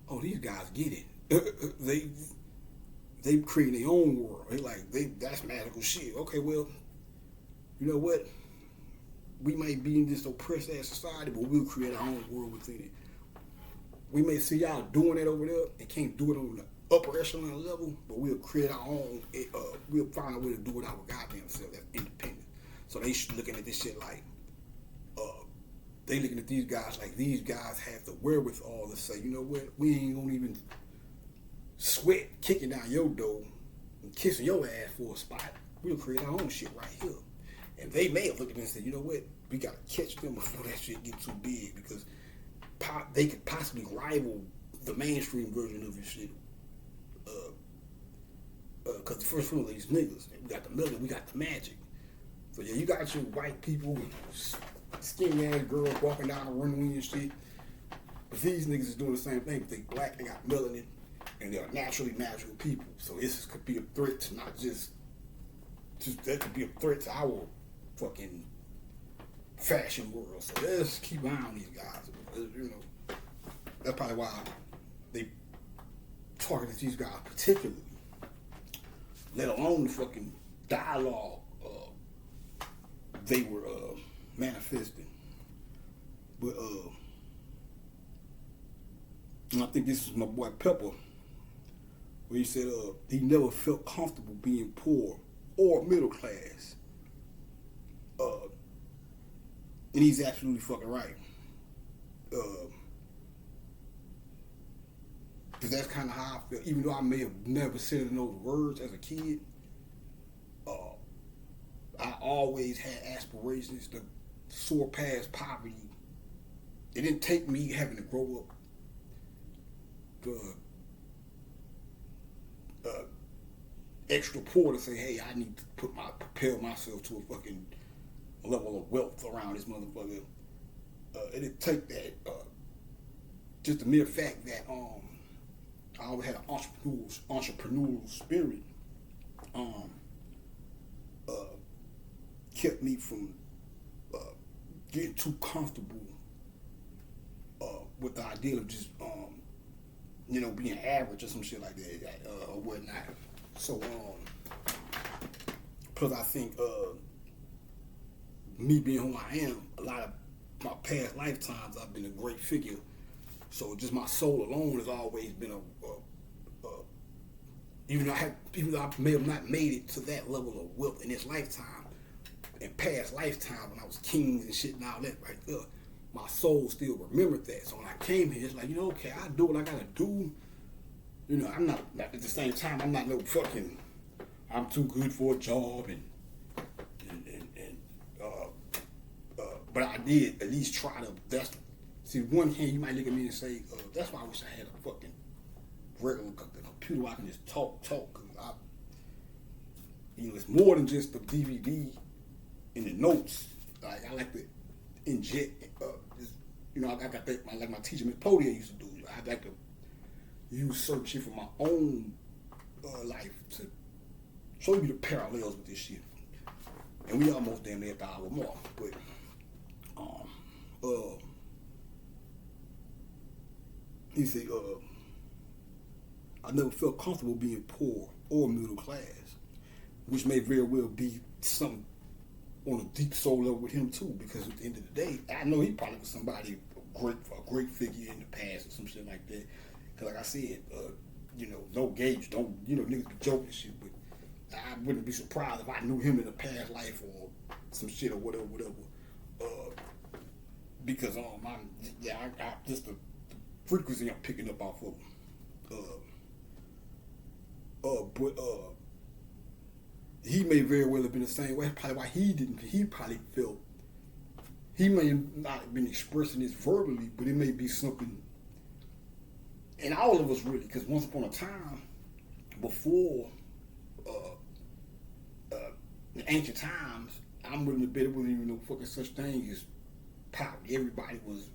oh, these guys get it. they creating their own world. That's magical shit. Okay, well, you know what? We might be in this oppressed ass society, but we'll create our own world within it. We may see y'all doing that over there and can't do it on the upper echelon level, but we'll create our own. We'll find a way to do it our goddamn self that's independent. So they looking at this shit like, they looking at these guys like these guys have the wherewithal to say, you know what, we ain't gonna even sweat kicking down your door and kissing your ass for a spot. We'll create our own shit right here. And they may have looked at it and said, you know what, we gotta catch them before that shit get too big because they could possibly rival the mainstream version of this shit. Because the first one of these niggas, we got the million, we got the magic. So yeah, you got your white people, skinny ass girls walking down the runway and shit. But these niggas is doing the same thing. But they black, they got melanin, and they're naturally natural people. So this could be a threat to not just that could be a threat to our fucking fashion world. So let's keep an eye on these guys. You know, that's probably why they targeted these guys particularly. Let alone the fucking dialogue they were manifesting. But and I think this is my boy Pepper, where he said he never felt comfortable being poor or middle class. And he's absolutely fucking right. Because that's kind of how I feel. Even though I may have never said it in those words as a kid, I always had aspirations to soar past poverty. It didn't take me having to grow up extra poor to say, hey, I need to propel myself to a fucking level of wealth around this motherfucker. It didn't take that. Just the mere fact that I always had an entrepreneurial spirit kept me from getting too comfortable with the idea of just being average or some shit like that or whatnot. So plus I think me being who I am, a lot of my past lifetimes I've been a great figure. So just my soul alone has always been even though I may have not made it to that level of wealth in this lifetime, in past lifetimes when I was kings and shit and all that right there, my soul still remembered that. So when I came here, it's like, okay, I do what I gotta do. I'm not at the same time, I'm not no fucking, I'm too good for a job but I did at least try to. See, one hand you might look at me and say, that's why I wish I had a fucking regular computer where I can just talk. Cause it's more than just the DVD and the notes. Like I like to inject. I got that. Like my teacher, Miss Podia, used to do. I like to use certain shit from my own life to show you the parallels with this shit. And we almost damn near at the hour mark, but he said, I never felt comfortable being poor or middle class, which may very well be something on a deep soul level with him too, because at the end of the day, I know he probably was somebody, a great figure in the past or some shit like that. Because like I said, no gauge, don't, niggas be joking and shit, but I wouldn't be surprised if I knew him in a past life or some shit or whatever. Because I just the frequency I'm picking up off of him. he may very well have been the same way. Probably why he didn't. He probably felt he may not have been expressing this verbally, but it may be something. And all of us really, because once upon a time, before in ancient times, I'm willing to bet it wasn't even no fucking such thing as poverty. Everybody was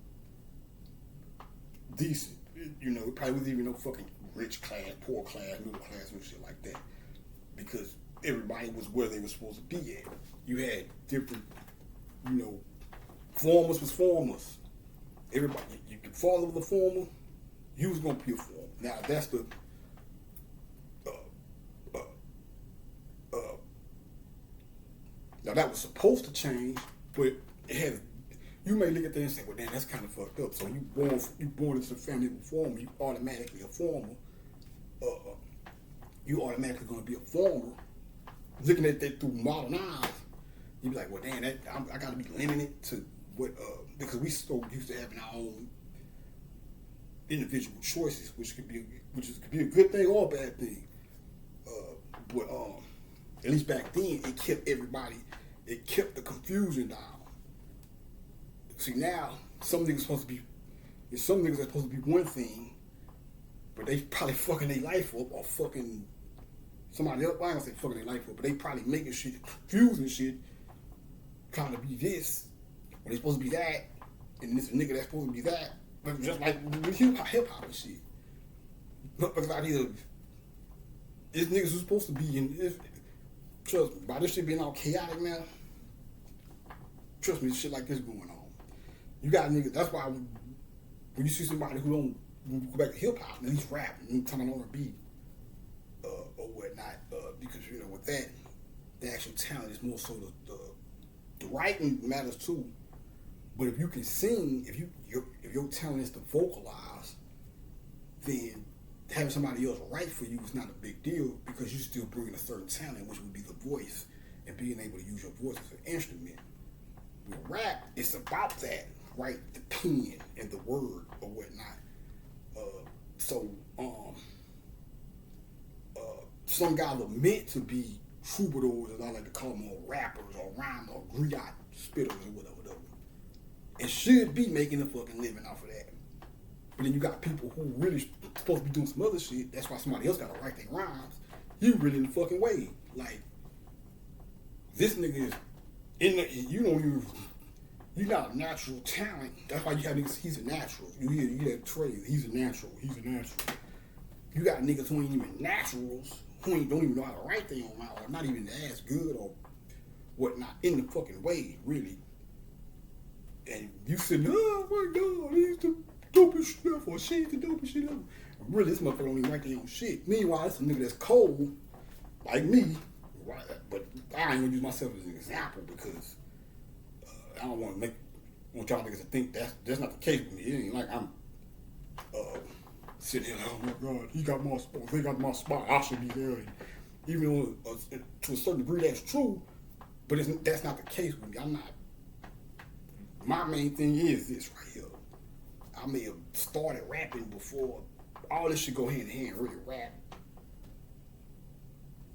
decent. You know, it probably wasn't even no fucking rich class, poor class, middle class, and shit like that. Because everybody was where they were supposed to be at. You had different, you know, farmers was farmers. Everybody, you could follow the farmer, you was gonna be a farmer. Now that's the now that was supposed to change, but it had. You may look at that and say, "Well, damn, that's kind of fucked up." So you born into a family of a farmer, you automatically a farmer. You automatically gonna be a farmer. Looking at that through modern eyes, you be like, "Well, damn, I gotta be limited to what?" Because we so used to having our own individual choices, which could be a good thing or a bad thing. But at least back then, it kept the confusion down. See now, some niggas are supposed to be one thing, but they probably fucking their life up or fucking somebody else. I don't say fucking their life up, but they probably making shit, confusing shit, trying to be this when they supposed to be that, and this nigga that's supposed to be that. But just like with hip hop and shit. But because I either this niggas who's supposed to be in. Trust me, by this shit being all chaotic now, trust me, shit like this going on. You got niggas, that's why when you see somebody who don't go back to hip hop, at least rap, and talking on R&B, or whatnot, because, you know, with that, the actual talent is more so the writing matters too. But if you can sing, if your talent is to vocalize, then having somebody else write for you is not a big deal because you're still bringing a certain talent, which would be the voice and being able to use your voice as an instrument. With rap, it's about that, right? The pen and the word or whatnot. Some guys are meant to be troubadours, as I like to call them, or rappers, or rhyme, or griot spitters, or whatever. And should be making a fucking living off of that. But then you got people who really supposed to be doing some other shit. That's why somebody else got to write their rhymes. You really in the fucking way. Like, this nigga is in the, you're not a natural talent. That's why you have niggas, he's a natural. You hear that phrase, he's a natural. You got niggas who ain't even naturals, who don't even know how to write their own rhyme, or not even as good or whatnot, in the fucking way, really. And you said, oh my God, he's the dopest shit ever, or she's the dopest shit ever. Really, this motherfucker don't even write their own shit. Meanwhile, it's a nigga that's cold, like me, right? But I ain't gonna use myself as an example because I don't want y'all niggas to think that's not the case with me. It ain't like I'm sitting here, oh my God, he got my spot, they got my spot, I should be there. And even though to a certain degree that's true, but that's not the case with me. I'm not. My main thing is this right here. I may have started rapping before all this shit go hand in hand, really rap,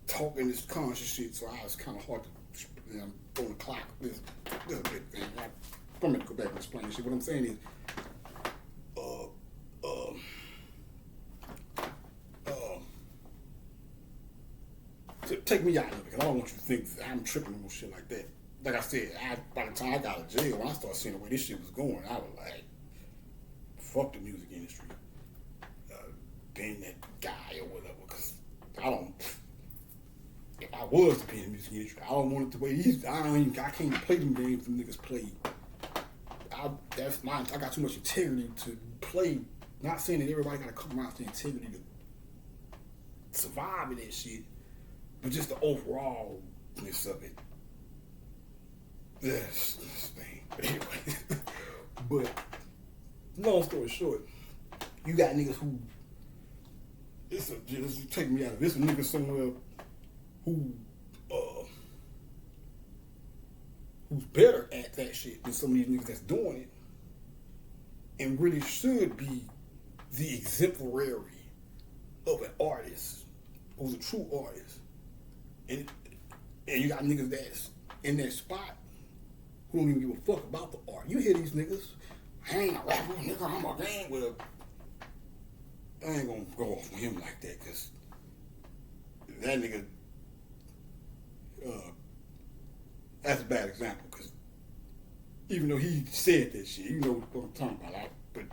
talking this conscious shit, so I was kind of hard to, you know, on the clock. This is a big thing. I'm going to go back and explain shit. What I'm saying is, take me out of it, because I don't want you to think that I'm tripping on shit like that. Like I said, by the time I got out of jail, when I started seeing the way this shit was going, I was like, fuck the music industry. Being that guy or whatever, because if I was to be in the music industry, I don't want it the way I can't play them games them niggas play. That's mine. I got too much integrity to play. Not saying that everybody got to compromise their integrity to survive in that shit, but just the overallness of it. This thing. But anyway, but long story short, you got niggas who just take me out of this. A nigga somewhere who's better at that shit than some of these niggas that's doing it, and really should be the exemplary of an artist who's a true artist. And And you got niggas that's in that spot who don't even give a fuck about the art. You hear these niggas, I ain't a rapper, nigga, I'm a gang. Well, I ain't gonna go off on him like that, cause that nigga, that's a bad example, cause even though he said that shit, you know what I'm talking about, like, but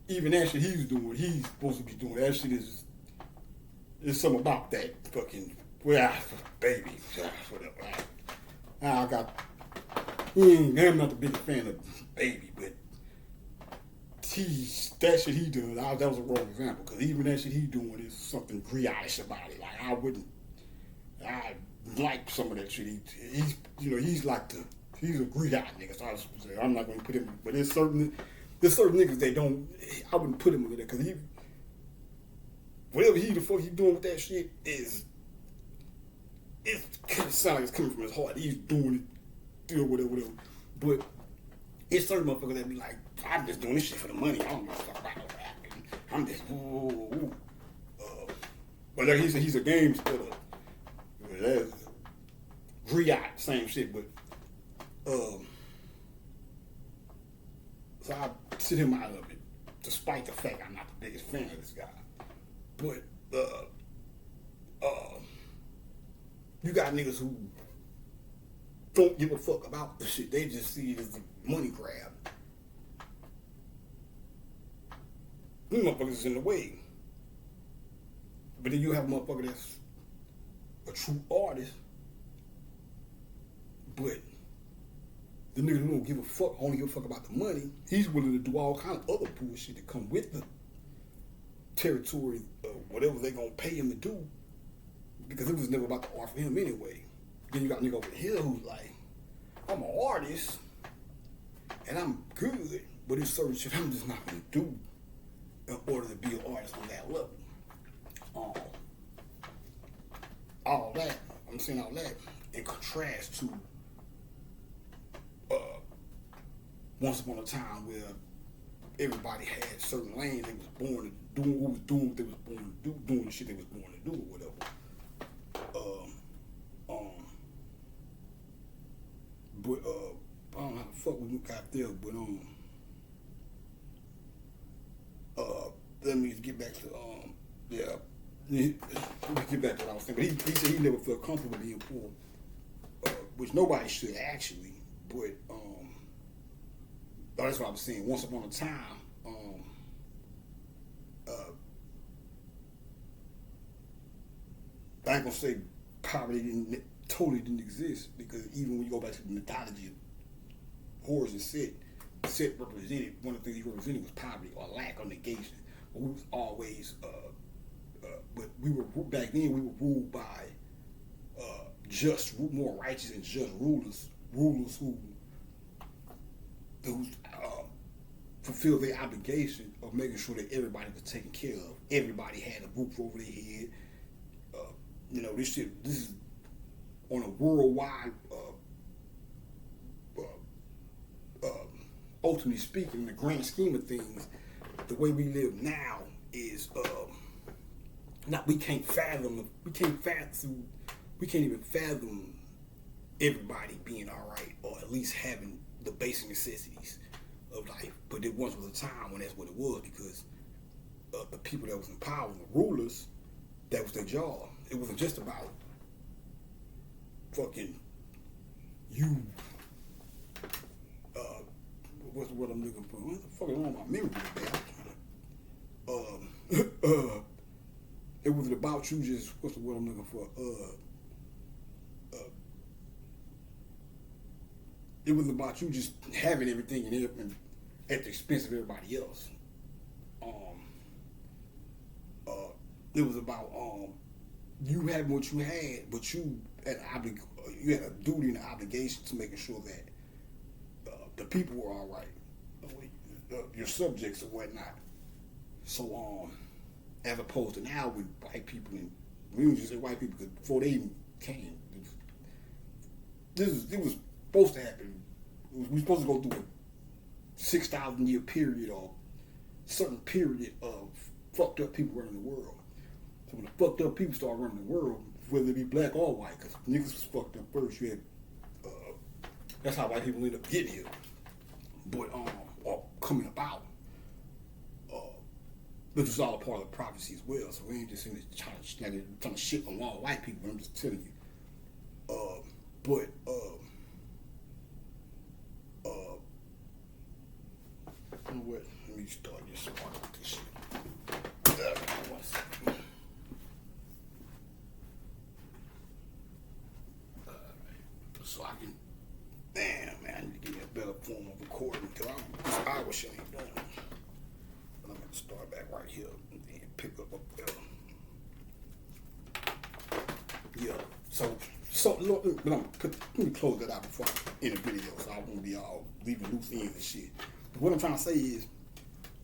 even that shit he's doing, he's supposed to be doing, that shit is, there's something about that fucking, well, baby, whatever. I got, I'm not the biggest fan of Baby, but that shit he does, that was a wrong example, because even that shit he doing is something griotish about it. Like, I like some of that shit. He's like he's a griot nigga, so I'm not going to put him, but there's certain niggas that don't, I wouldn't put him with that, because whatever the fuck he doing with that shit is, it kind of sounds like it's coming from his heart. He's doing it, still, whatever. But it's certain motherfuckers that be like, I'm just doing this shit for the money. I don't give a fuck about no rap. I'm just, but like he said, he's a game spitter. That's griot, same shit. But so I sit him out of it, despite the fact I'm not the biggest fan of this guy. But you got niggas who don't give a fuck about the shit. They just see it as a money grab. These motherfuckers is in the way. But then you have a motherfucker that's a true artist, but the nigga who don't give a fuck, only give a fuck about the money, he's willing to do all kind of other bullshit that come with the territory of whatever they gonna pay him to do, because it was never about the art for him anyway. Then you got a nigga over here who's like, I'm an artist and I'm good, but it's certain shit I'm just not gonna do in order to be an artist on that level. All that, I'm saying all that in contrast to once upon a time where everybody had certain lanes they was born to do, who was doing what they was born to do, doing the shit they was born to do or whatever. But I don't know how the fuck we got there, but let me get back to let me get back to what I was saying. But he said he never felt comfortable being poor, which nobody should actually. But that's what I was saying. Once upon a time, I ain't gonna say poverty totally didn't exist, because even when you go back to the mythology of horrors and Set represented, one of the things he represented was poverty or lack or negation. But we was always, but we were, back then we were ruled by just, more righteous and just rulers who fulfilled their obligation of making sure that everybody was taken care of. Everybody had a roof over their head. This is on a worldwide, ultimately speaking, in the grand scheme of things, the way we live now is we can't even fathom everybody being all right, or at least having the basic necessities of life. But there once was a time when that's what it was, because the people that was in power, the rulers, that was their job. It wasn't just about fucking you. What's the word I'm looking for? What the fuck is wrong with my memory today? It wasn't about you just, what's the word I'm looking for? It was about you just having everything and at the expense of everybody else. It was about you having what you had, but you had a duty and an obligation to making sure that the people were all right, your subjects or whatnot. So, as opposed to now with white people, and we don't just say white people because before they even came, it was supposed to happen. We were supposed to go through a 6,000 year period or certain period of fucked up people running the world. So when the fucked up people start running the world, whether it be black or white, because niggas was fucked up first. You had, that's how white people end up getting here, but or coming about. Which was all a part of the prophecy as well. So we ain't just in this trying to shit on all white people. But I'm just telling you. You know what? Let me start this part with this shit. One second. So I can. Damn, man, I need to give me a better form of recording because this hour shit ain't done. But I'm going to start back right here and then pick up there. Yeah. So let me close that out before I end the video, so I won't be all leaving loose ends and shit. But what I'm trying to say is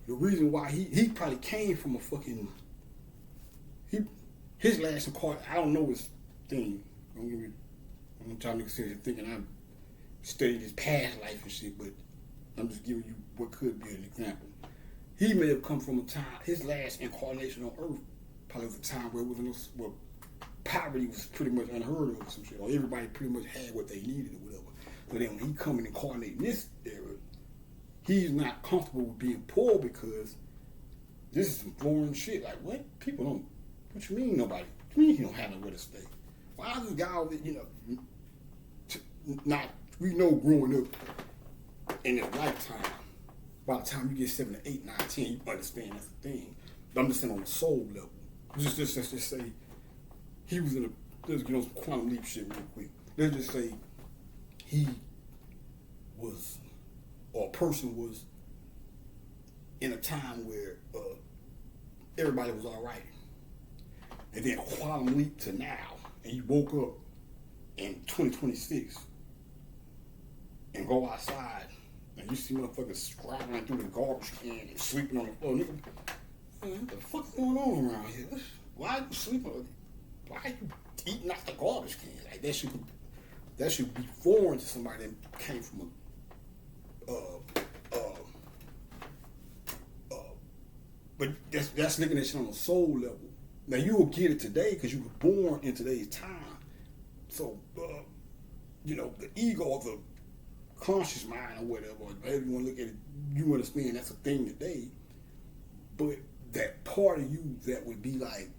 the reason why he probably came from a fucking his last incarnation. I don't know his thing. I'm trying to sit here thinking I'm studying his past life and shit, but I'm just giving you what could be an example. He may have come from a time, his last incarnation on Earth probably was a time where poverty was pretty much unheard of or some shit, or everybody pretty much had what they needed or whatever. So then when he come and incarnate in this era, he's not comfortable with being poor because this is some foreign shit. Like, what? People don't, what you mean nobody? What you mean he don't have nowhere to stay? Why is this guy, we know growing up in his lifetime, by the time you get 7 to 8, 9, 10, you understand that's the thing. But I'm just saying on the soul level. Let's just say he was in let's get on some quantum leap shit real quick. Let's just say he was, or a person was in a time where everybody was all right. And then quantum leap to now, and you woke up in 2026 and go outside and you see motherfuckers scrabbling through the garbage can and sleeping on the floor. Nigga, man, what the fuck's going on around here? Why are you sleeping? Why are you eating out the garbage can? Like that should be foreign to somebody that came from but that's looking at shit on a soul level. Now you will get it today because you were born in today's time. So the ego or the conscious mind or whatever, or however you want to look at it, you understand that's a thing today. But that part of you that would be like,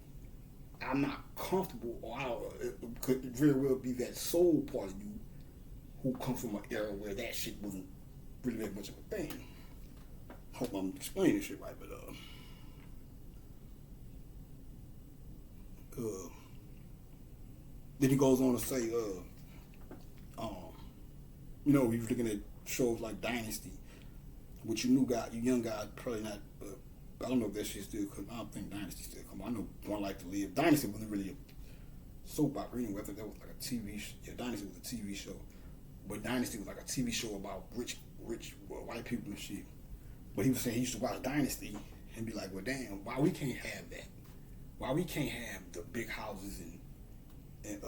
I'm not comfortable, or it could very well be that soul part of you who comes from an era where that shit wasn't really that much of a thing. Hope I'm explaining shit right, but then he goes on to say, he was looking at shows like Dynasty, which you young guys probably not. I don't know if that shit still come. I don't think Dynasty still come. I know One Life to Live. Dynasty wasn't really a soap opera anyway. I think that was like a TV. Yeah, Dynasty was a TV show, but Dynasty was like a TV show about rich white people and shit. But he was saying he used to watch Dynasty and be like, well, damn, why we can't have that? Why we can't have the big houses and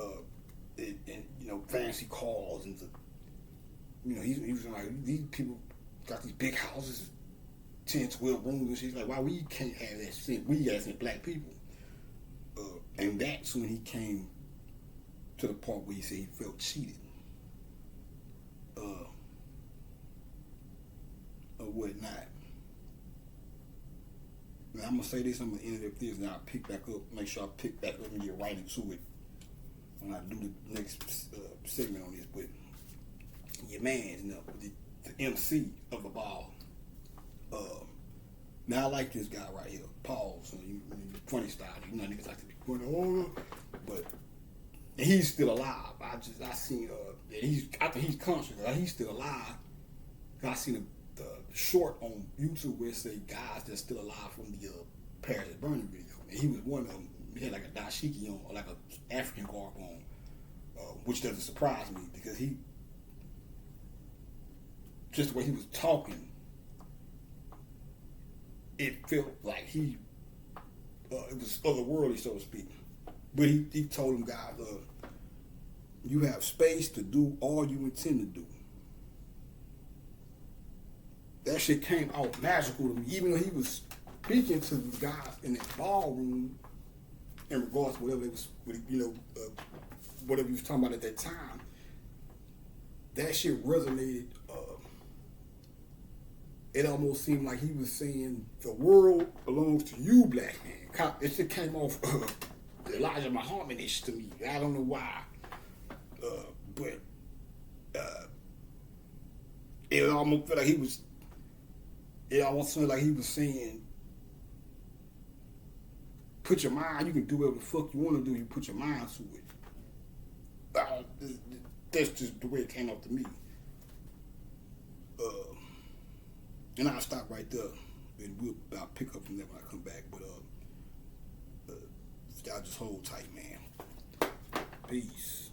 fancy cars and he was like, these people got these big houses, 10, 12 rooms and shit. Like, why we can't have that shit? We as in black people. And that's when he came to the part where he said he felt cheated. Or whatnot. Now, I'm going to say this, I'm going to end it up this, and I'll pick back up, make sure I pick back up and get right into it when I do the next segment on this. But your man's, the MC of the ball. Now, I like this guy right here, Paul. So funny style. Niggas like to be funny, but he's still alive. I seen I think he's conscious. He's still alive. I seen the short on YouTube where it say guys that's still alive from the Paris is Burning video, and he was one of them. He had like a dashiki on, or like a African garb on, which doesn't surprise me because just the way he was talking, it felt like it was otherworldly, so to speak. But he told them guys, you have space to do all you intend to do. That shit came out magical to me. Even though he was speaking to the guys in the ballroom, in regards to whatever it was, whatever he was talking about at that time. That shit resonated. It almost seemed like he was saying the world belongs to you, black man. It shit came off Elijah Muhammad-ish to me. I don't know why, but it almost felt like he was. It almost felt like he was saying, "Put your mind. You can do whatever the fuck you want to do. You put your mind to it." That's just the way it came out to me. And I'll stop right there, and I'll pick up from there when I come back. But y'all just hold tight, man. Peace.